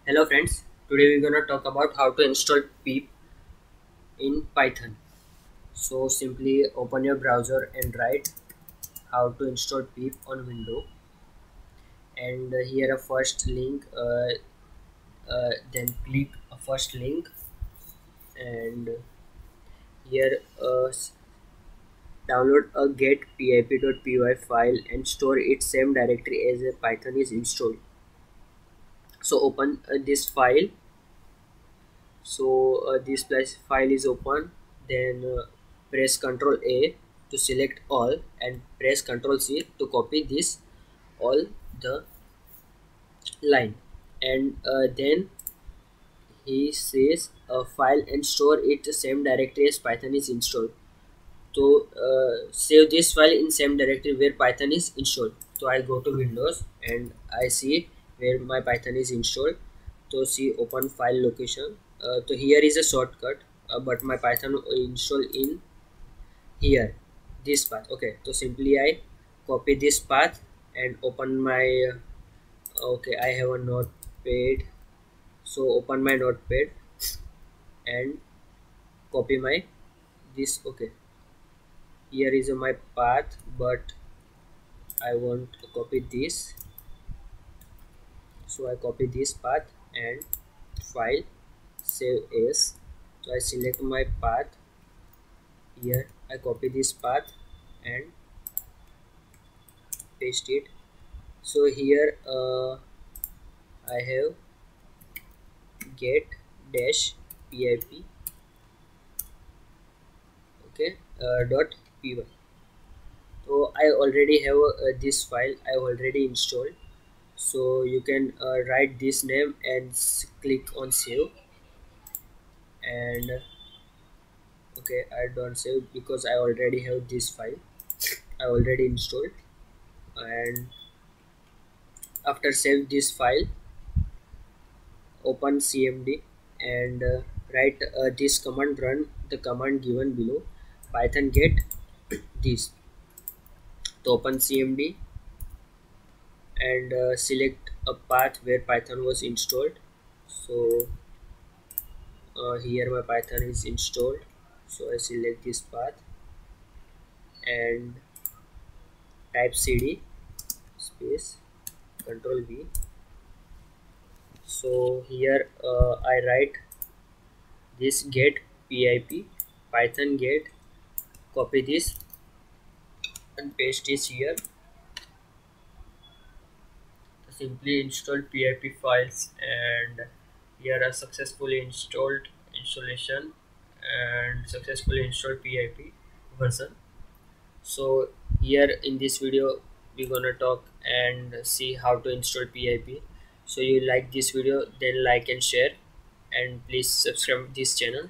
Hello friends, today we're gonna talk about how to install PIP in Python. So simply open your browser and write how to install PIP on window, and here a first link, then click a first link, and here download a get pip.py file and store its same directory as a Python is installed. So open this file. So this file is open, then press Ctrl A to select all and press Ctrl C to copy this all the line, and then he says file and store it the same directory as Python is installed. So save this file in same directory where Python is installed. So I go to Windows and I see where my Python is installed. So see open file location. So here is a shortcut, but my Python installed in here, this path. Okay, so simply I copy this path and open my okay, I have a notepad. So open my notepad and copy my this. Okay, here is my path, but I want to copy this, so I copy this path and file, save as. So I select my path here, I copy this path and paste it. So here I have get dash pip, okay, dot py. So I already have this file I already installed. So you can write this name and click on save, and okay, I don't save because I already have this file I already installed. And after save this file, open cmd and write this command, run the command given below, python get this. To open cmd and select a path where python was installed. So here my python is installed, so I select this path and type cd space control v. So here I write this get pip, python get, copy this and paste this here. Simply install pip files, and here are successfully installed installation and successfully installed pip version. So here in this video we're gonna talk and see how to install pip. So you like this video, then like and share, and please subscribe this channel.